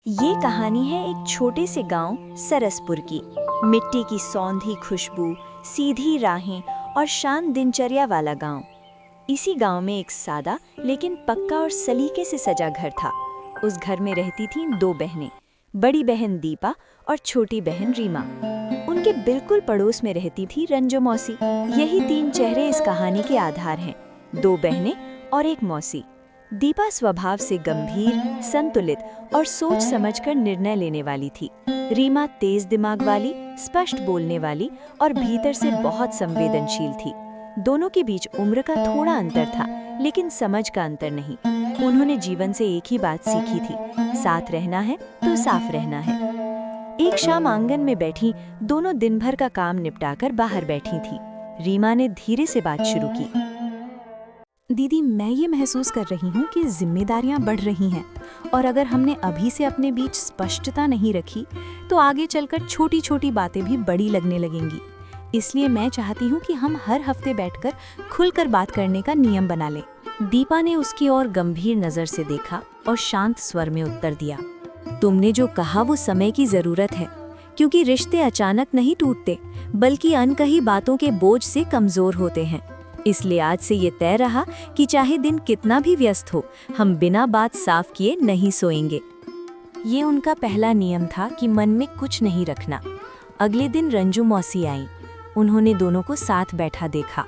ये कहानी है एक छोटे से गांव सरसपुर की। मिट्टी की सौंधी खुशबू, सीधी राहें और शांत दिनचर्या वाला गांव। इसी गांव में एक सादा लेकिन पक्का और सलीके से सजा घर था। उस घर में रहती थीं दो बहनें, बड़ी बहन दीपा और छोटी बहन रीमा। उनके बिल्कुल पड़ोस में रहती थी रंजू मौसी। यही तीन चेहरे इस कहानी के आधार हैं, दो बहनें और एक मौसी। दीपा स्वभाव से गंभीर, संतुलित और सोच समझकर निर्णय लेने वाली थी। रीमा तेज दिमाग वाली, स्पष्ट बोलने वाली और भीतर से बहुत संवेदनशील थी। दोनों के बीच उम्र का थोड़ा अंतर था, लेकिन समझ का अंतर नहीं। उन्होंने जीवन से एक ही बात सीखी थी, साथ रहना है तो साफ रहना है। एक शाम आंगन में बैठी दोनों दिन भर का काम निपटाकर बाहर बैठी थी। रीमा ने धीरे से बात शुरू की। दीदी, मैं ये महसूस कर रही हूँ कि जिम्मेदारियाँ बढ़ रही हैं और अगर हमने अभी से अपने बीच स्पष्टता नहीं रखी तो आगे चलकर छोटी छोटी बातें भी बड़ी लगने लगेंगी। इसलिए मैं चाहती हूँ कि हम हर हफ्ते बैठकर खुलकर बात करने का नियम बना लें। दीपा ने उसकी ओर गंभीर नजर से देखा और शांत स्वर में उत्तर दिया, तुमने जो कहा वो समय की जरूरत है, क्योंकि रिश्ते अचानक नहीं टूटते बल्कि अनकही बातों के बोझ से कमजोर होते हैं। इसलिए आज से ये तय रहा कि चाहे दिन कितना भी व्यस्त हो, हम बिना बात साफ किए नहीं सोएंगे। ये उनका पहला नियम था कि मन में कुछ नहीं रखना। अगले दिन रंजू मौसी आई। उन्होंने दोनों को साथ बैठा देखा।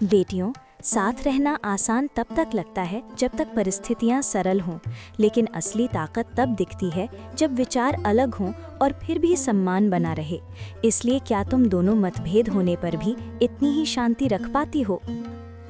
बेटियों, साथ रहना आसान तब तक लगता है जब तक परिस्थितियां सरल हों, लेकिन असली ताकत तब दिखती है जब विचार अलग हों और फिर भी सम्मान बना रहे। इसलिए क्या तुम दोनों मतभेद होने पर भी इतनी ही शांति रख पाती हो?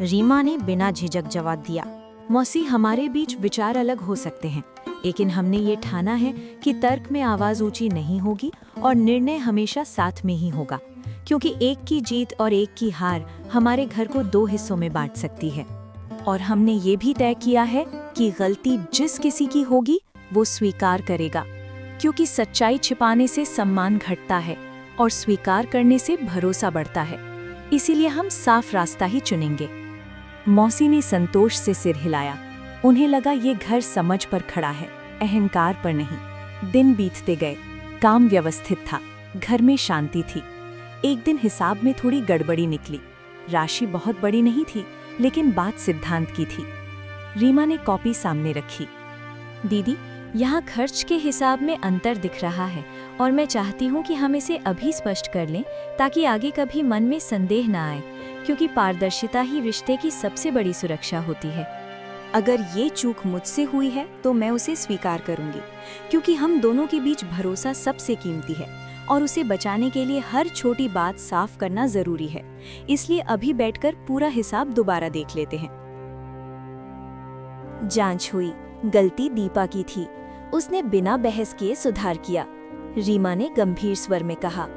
रीमा ने बिना झिझक जवाब दिया। मौसी, हमारे बीच विचार अलग हो सकते हैं, लेकिन हमने ये ठाना है कि तर्क में आवाज ऊंची नहीं होगी और निर्णय हमेशा साथ में ही होगा, क्योंकि एक की जीत और एक की हार हमारे घर को दो हिस्सों में बांट सकती है। और हमने ये भी तय किया है कि गलती जिस किसी की होगी वो स्वीकार करेगा, क्योंकि सच्चाई छिपाने से सम्मान घटता है और स्वीकार करने से भरोसा बढ़ता है। इसीलिए हम साफ रास्ता ही चुनेंगे। मौसी ने संतोष से सिर हिलाया। उन्हें लगा ये घर समझ पर खड़ा है, अहंकार पर नहीं। दिन बीतते गए, काम व्यवस्थित था, घर में शांति थी। एक दिन हिसाब में थोड़ी गड़बड़ी निकली। राशि बहुत बड़ी नहीं थी, लेकिन बात सिद्धांत की थी। रीमा ने कॉपी सामने रखी। दीदी, यहाँ खर्च के हिसाब में अंतर दिख रहा है और मैं चाहती हूँ कि हम इसे अभी स्पष्ट कर लें, ताकि आगे कभी मन में संदेह ना आए, क्योंकि पारदर्शिता ही रिश्ते की सबसे बड़ी सुरक्षा होती है। अगर ये चूक मुझसे हुई है तो मैं उसे स्वीकार करूंगी, क्योंकि हम दोनों के बीच भरोसा सबसे कीमती है और उसे बचाने के लिए हर छोटी बात साफ करना जरूरी है। इसलिए अभी बैठकर पूरा हिसाब दोबारा देख लेते हैं। जांच हुई। गलती दीपा की थी। उसने बिना बहस किए सुधार किया। रीमा ने गंभीर स्वर में कहा,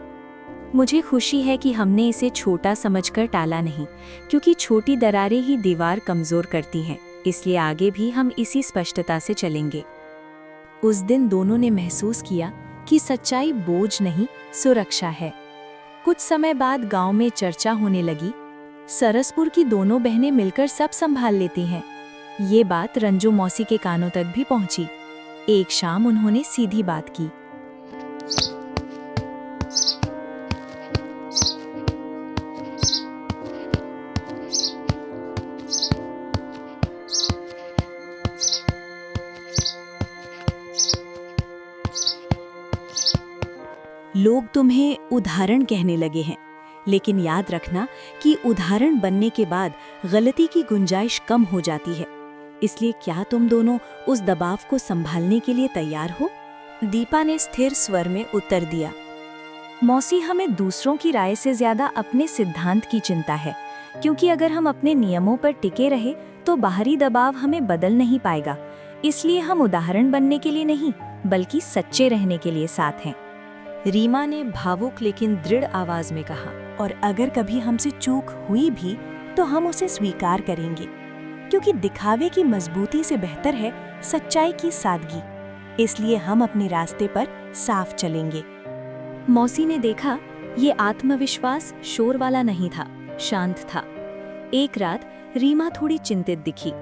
मुझे खुशी है कि हमने इसे छोटा समझकर टाला नहीं, क्योंकि छोटी दरारें ही दीवार कमजोर करती हैं। इसलिए आगे भी हम इसी स्पष्टता से चलेंगे। उस दिन दोनों ने महसूस किया कि सच्चाई बोझ नहीं, सुरक्षा है। कुछ समय बाद गांव में चर्चा होने लगी, सरसपुर की दोनों बहनें मिलकर सब संभाल लेती हैं। ये बात रंजू मौसी के कानों तक भी पहुंची। एक शाम उन्होंने सीधी बात की। लोग तुम्हें उदाहरण कहने लगे हैं, लेकिन याद रखना कि उदाहरण बनने के बाद गलती की गुंजाइश कम हो जाती है। इसलिए क्या तुम दोनों उस दबाव को संभालने के लिए तैयार हो? दीपा ने स्थिर स्वर में उत्तर दिया, मौसी, हमें दूसरों की राय से ज्यादा अपने सिद्धांत की चिंता है, क्योंकि अगर हम अपने नियमों पर टिके रहे तो बाहरी दबाव हमें बदल नहीं पाएगा। इसलिए हम उदाहरण बनने के लिए नहीं, बल्कि सच्चे रहने के लिए साथ हैं। रीमा ने भावुक लेकिन दृढ़ आवाज में कहा, और अगर कभी हमसे चूक हुई भी तो हम उसे स्वीकार करेंगे, क्योंकि दिखावे की मजबूती से बेहतर है सच्चाई की सादगी। इसलिए हम अपने रास्ते पर साफ चलेंगे। मौसी ने देखा, ये आत्मविश्वास शोर वाला नहीं था, शांत था। एक रात रीमा थोड़ी चिंतित दिखी।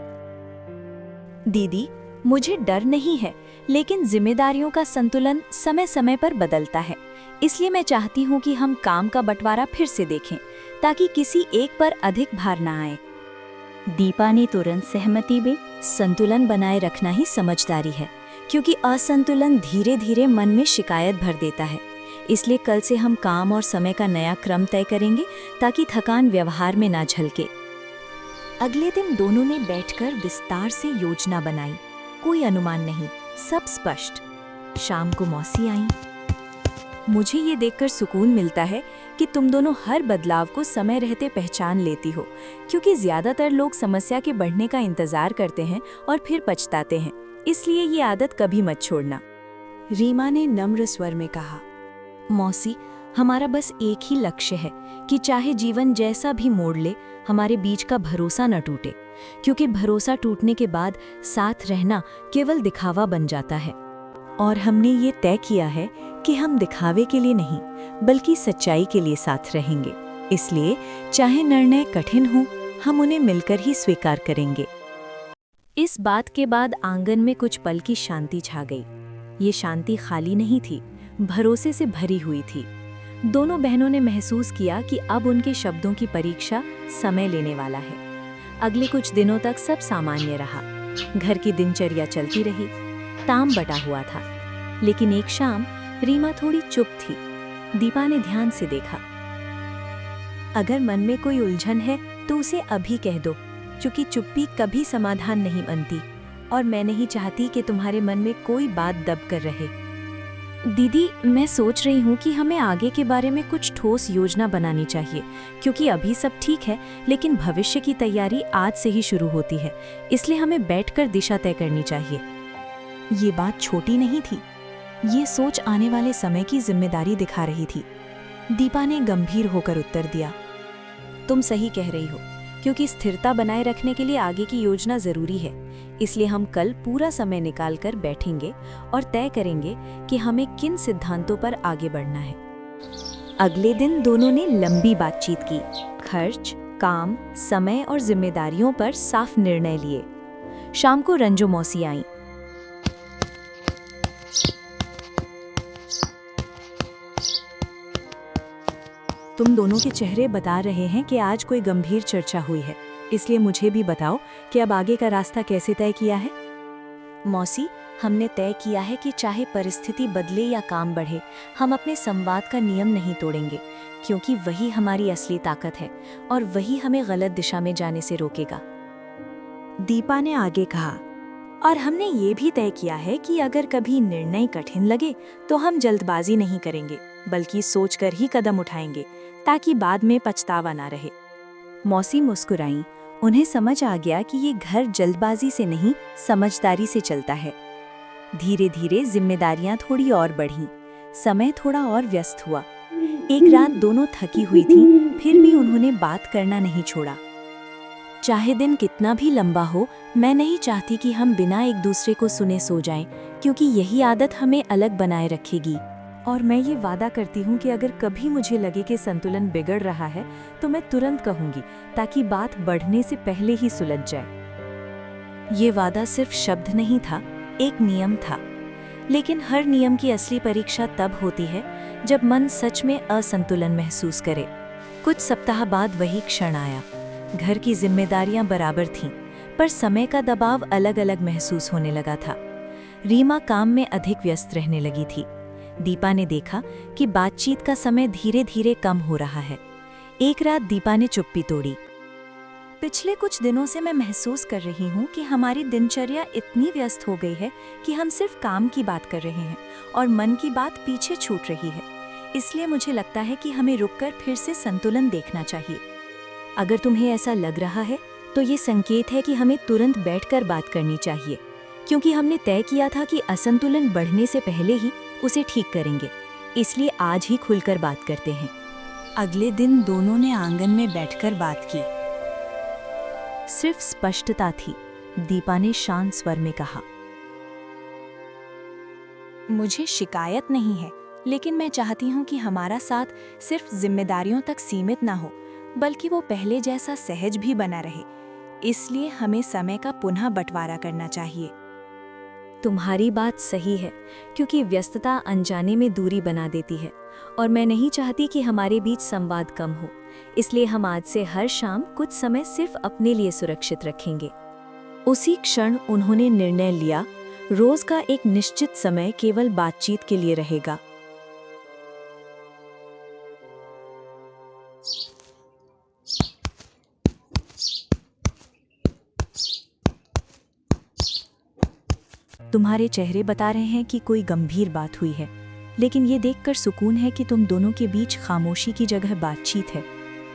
दीदी, मुझे डर नहीं है, लेकिन जिम्मेदारियों का संतुलन समय समय पर बदलता है। इसलिए मैं चाहती हूँ कि हम काम का बंटवारा फिर से देखें, ताकि किसी एक पर अधिक भार ना आए। दीपा ने तुरंत सहमति में संतुलन बनाए रखना ही समझदारी है, क्योंकि असंतुलन धीरे धीरे मन में शिकायत भर देता है। इसलिए कल से हम काम और समय का नया क्रम तय करेंगे, ताकि थकान व्यवहार में ना झलके। अगले दिन दोनों ने बैठकर विस्तार से योजना बनाई। कोई अनुमान नहीं, सब स्पष्ट। शाम को मौसी आईं। मुझे ये देखकर सुकून मिलता है कि तुम दोनों हर बदलाव को समय रहते पहचान लेती हो, क्योंकि ज्यादातर लोग समस्या के बढ़ने का इंतजार करते हैं और फिर पछताते हैं। इसलिए ये आदत कभी मत छोड़ना। रीमा ने नम्र स्वर में कहा, मौसी, हमारा बस एक ही लक्ष्य है कि चाहे जीवन जैसा भी मोड़ ले, हमारे बीच का भरोसा न टूटे, क्योंकि भरोसा टूटने के बाद साथ रहना केवल दिखावा बन जाता है। और हमने ये तय किया है कि हम दिखावे के लिए नहीं, बल्कि सच्चाई के लिए साथ रहेंगे। इसलिए चाहे निर्णय कठिन हो, हम उन्हें मिलकर ही स्वीकार करेंगे। इस बात के बाद आंगन में कुछ पल की शांति छा गई। ये शांति खाली नहीं थी, भरोसे से भरी हुई थी। दोनों बहनों ने महसूस किया कि अब उनके शब्दों की परीक्षा समय लेने वाला है। अगले कुछ दिनों तक सब सामान्य रहा। घर की दिनचर्या चलती रही, ताम बटा हुआ था। लेकिन एक शाम रीमा थोड़ी चुप थी। दीपा ने ध्यान से देखा। अगर मन में कोई उलझन है तो उसे अभी कह दो, क्योंकि चुप्पी कभी समाधान नहीं बनती, और मैं नहीं चाहती कि तुम्हारे मन में कोई बात दब कर रहे। दीदी, मैं सोच रही हूँ कि हमें आगे के बारे में कुछ ठोस योजना बनानी चाहिए, क्योंकि अभी सब ठीक है, लेकिन भविष्य की तैयारी आज से ही शुरू होती है। इसलिए हमें बैठकर दिशा तय करनी चाहिए। ये बात छोटी नहीं थी। ये सोच आने वाले समय की जिम्मेदारी दिखा रही थी। दीपा ने गंभीर होकर उत्तर दिया, तुम सही कह रही हो, क्योंकि स्थिरता बनाए रखने के लिए आगे की योजना जरूरी है। इसलिए हम कल पूरा समय निकालकर बैठेंगे और तय करेंगे कि हमें किन सिद्धांतों पर आगे बढ़ना है। अगले दिन दोनों ने लंबी बातचीत की। खर्च, काम, समय और जिम्मेदारियों पर साफ निर्णय लिए। शाम को रंजू मौसी आईं। तुम दोनों के चेहरे बता रहे हैं कि आज कोई गंभीर चर्चा हुई है, इसलिए मुझे भी बताओ कि अब आगे का रास्ता कैसे तय किया है। मौसी, हमने तय किया है कि चाहे परिस्थिति बदले या काम बढ़े, हम अपने संवाद का नियम नहीं तोड़ेंगे, क्योंकि वही हमारी असली ताकत है और वही हमें गलत दिशा में जाने से रोकेगा। दीपा ने आगे कहा, और हमने ये भी तय किया है कि अगर कभी निर्णय कठिन लगे तो हम जल्दबाजी नहीं करेंगे, बल्कि सोचकर ही कदम उठाएंगे, ताकि बाद में पछतावा ना रहे। मौसी मुस्कुराईं। उन्हें समझ आ गया कि ये घर जल्दबाजी से नहीं, समझदारी से चलता है। धीरे धीरे जिम्मेदारियां थोड़ी और बढ़ीं, समय थोड़ा और व्यस्त हुआ। एक रात दोनों थकी हुई थीं, फिर भी उन्होंने बात करना नहीं छोड़ा। चाहे दिन कितना भी लंबा हो, मैं नहीं चाहती कि हम बिना एक दूसरे को सुने सो जाएं, क्योंकि यही आदत हमें अलग बनाए रखेगी। और मैं ये वादा करती हूँ कि अगर कभी मुझे लगे कि संतुलन बिगड़ रहा है, तो मैं तुरंत कहूँगी, ताकि बात बढ़ने से पहले ही सुलझ जाए। ये वादा सिर्फ शब्द नहीं था, एक नियम था। लेकिन हर नियम की असली परीक्षा तब होती है जब मन सच में असंतुलन महसूस करे। कुछ सप्ताह बाद वही क्षण आया। घर की जिम्मेदारियां बराबर थीं, पर समय का दबाव अलग अलग महसूस होने लगा था। रीमा काम में अधिक व्यस्त रहने लगी थी। दीपा ने देखा कि बातचीत का समय धीरे धीरे कम हो रहा है। एक रात दीपा ने चुप्पी तोड़ी। पिछले कुछ दिनों से मैं महसूस कर रही हूँ कि हमारी दिनचर्या इतनी व्यस्त हो गई है कि हम सिर्फ काम की बात कर रहे हैं और मन की बात पीछे छूट रही है। इसलिए मुझे लगता है कि हमें रुककर फिर से संतुलन देखना चाहिए। अगर तुम्हें ऐसा लग रहा है तो ये संकेत है कि हमें तुरंत बैठकर बात करनी चाहिए, क्योंकि हमने तय किया था कि असंतुलन बढ़ने से पहले ही उसे ठीक करेंगे। इसलिए आज ही खुलकर बात करते हैं। अगले दिन दोनों ने आंगन में बैठकर बात की। सिर्फ स्पष्टता थी। दीपा ने शांत स्वर में कहा, मुझे शिकायत नहीं है, लेकिन मैं चाहती हूँ कि हमारा साथ सिर्फ जिम्मेदारियों तक सीमित ना हो, बल्कि वो पहले जैसा सहज भी बना रहे। इसलिए हमें समय का पुनः बंटवारा करना चाहिए। तुम्हारी बात सही है, क्योंकि व्यस्तता अनजाने में दूरी बना देती है और मैं नहीं चाहती कि हमारे बीच संवाद कम हो। इसलिए हम आज से हर शाम कुछ समय सिर्फ अपने लिए सुरक्षित रखेंगे। उसी क्षण उन्होंने निर्णय लिया, रोज का एक निश्चित समय केवल बातचीत के लिए रहेगा। तुम्हारे चेहरे बता रहे हैं कि कोई गंभीर बात हुई है, लेकिन ये देखकर सुकून है कि तुम दोनों के बीच खामोशी की जगह बातचीत है।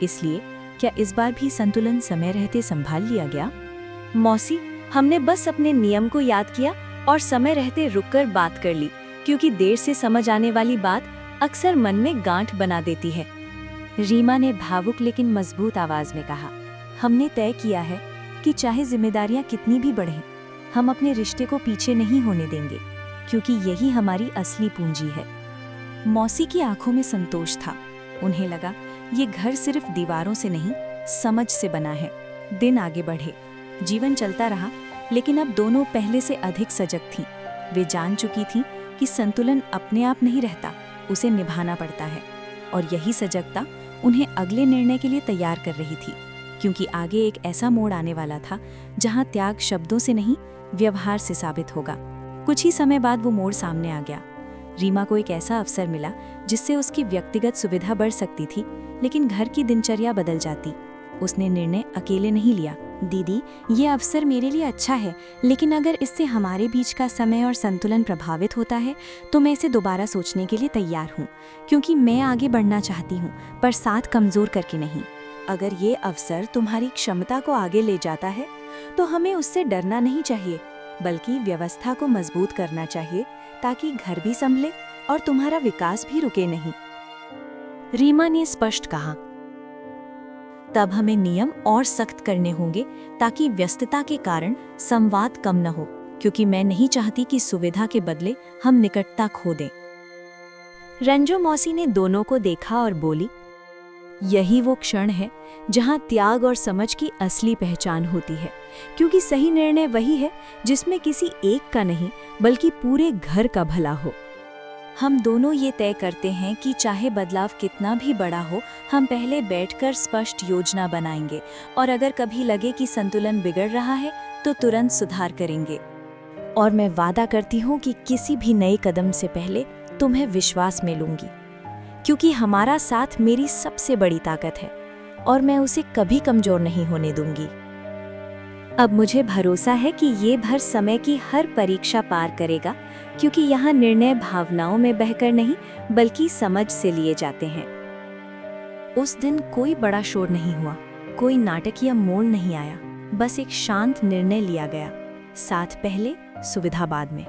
इसलिए क्या इस बार भी संतुलन समय रहते संभाल लिया गया? मौसी, हमने बस अपने नियम को याद किया और समय रहते रुककर बात कर ली, क्योंकि देर से समझ आने वाली बात अक्सर मन में गांठ बना देती है। रीमा ने भावुक लेकिन मजबूत आवाज में कहा, हमने तय किया है कि चाहे जिम्मेदारियां कितनी भी बढ़ें, हम अपने रिश्ते को पीछे नहीं होने देंगे, क्योंकि यही हमारी असली पूंजी है। मौसी की आंखों में संतोष था। उन्हें लगा ये घर सिर्फ दीवारों से नहीं, समझ से बना है। दिन आगे बढ़े, जीवन चलता रहा, लेकिन अब दोनों पहले से अधिक सजग थीं। वे जान चुकी थीं कि संतुलन अपने आप नहीं रहता, उसे निभाना पड़ता है। और यही सजगता उन्हें अगले निर्णय के लिए तैयार कर रही थी, क्योंकि आगे एक ऐसा मोड़ आने वाला था जहां त्याग शब्दों से नहीं, व्यवहार से साबित होगा। कुछ ही समय बाद वो मोड़ सामने आ गया। रीमा को एक ऐसा अवसर मिला जिससे उसकी व्यक्तिगत सुविधा बढ़ सकती थी, लेकिन घर की दिनचर्या बदल जाती। उसने निर्णय अकेले नहीं लिया। दीदी, ये अवसर मेरे लिए अच्छा है, लेकिन अगर इससे हमारे बीच का समय और संतुलन प्रभावित होता है तो मैं इसे दोबारा सोचने के लिए तैयार हूँ, क्योंकि मैं आगे बढ़ना चाहती हूँ, पर साथ कमजोर करके नहीं। अगर ये अवसर तुम्हारी क्षमता को आगे ले जाता है तो हमें उससे डरना नहीं चाहिए, बल्कि व्यवस्था को मजबूत करना चाहिए, ताकि घर भी संभले और तुम्हारा विकास भी रुके नहीं। रीमा ने स्पष्ट कहा, तब हमें नियम और सख्त करने होंगे ताकि व्यस्तता के कारण संवाद कम न हो, क्योंकि मैं नहीं चाहती कि सुविधा के बदले हम निकटता खो दें। रंजू मौसी ने दोनों को देखा और बोली, यही वो क्षण है जहां त्याग और समझ की असली पहचान होती है, क्योंकि सही निर्णय वही है जिसमें किसी एक का नहीं बल्कि पूरे घर का भला हो। हम दोनों ये तय करते हैं कि चाहे बदलाव कितना भी बड़ा हो, हम पहले बैठकर स्पष्ट योजना बनाएंगे और अगर कभी लगे कि संतुलन बिगड़ रहा है तो तुरंत सुधार करेंगे। और मैं वादा करती हूँ कि किसी भी नए कदम से पहले तुम्हें विश्वास में लूंगी, क्योंकि हमारा साथ मेरी सबसे बड़ी ताकत है और मैं उसे कभी कमजोर नहीं होने दूंगी। अब मुझे भरोसा है कि ये भर समय की हर परीक्षा पार करेगा, क्योंकि यहाँ निर्णय भावनाओं में बहकर नहीं बल्कि समझ से लिए जाते हैं। उस दिन कोई बड़ा शोर नहीं हुआ, कोई नाटक या मोड़ नहीं आया, बस एक शांत निर्णय लिया गया, साथ पहले, सुविधा बाद में।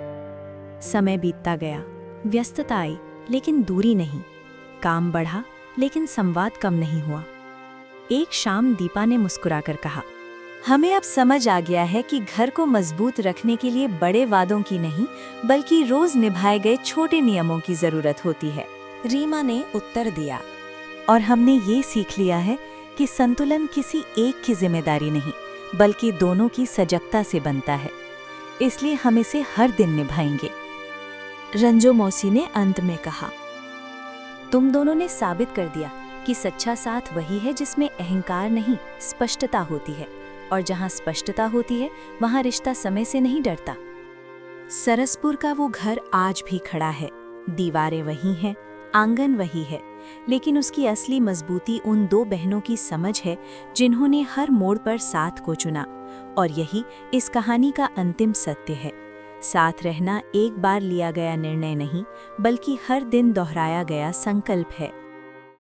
समय बीतता गया, व्यस्तता आई लेकिन दूरी नहीं, काम बढ़ा लेकिन संवाद कम नहीं हुआ। एक शाम दीपा ने मुस्कुराकर कहा, हमें अब समझ आ गया है कि घर को मजबूत रखने के लिए बड़े वादों की नहीं बल्कि रोज निभाए गए छोटे नियमों की जरूरत होती है। रीमा ने उत्तर दिया, और हमने ये सीख लिया है कि संतुलन किसी एक की जिम्मेदारी नहीं बल्कि दोनों की सजगता से बनता है, इसलिए हम इसे हर दिन निभाएंगे। रंजो मौसी ने अंत में कहा, तुम दोनों ने साबित कर दिया कि सच्चा साथ वही है जिसमें अहंकार नहीं, स्पष्टता होती है, और जहाँ स्पष्टता होती है वहाँ रिश्ता समय से नहीं डरता। सरसपुर का वो घर आज भी खड़ा है, दीवारें वही हैं, आंगन वही है, लेकिन उसकी असली मजबूती उन दो बहनों की समझ है जिन्होंने हर मोड़ पर साथ को चुना, और यही इस कहानी का अंतिम सत्य है। साथ रहना एक बार लिया गया निर्णय नहीं बल्कि हर दिन दोहराया गया संकल्प है।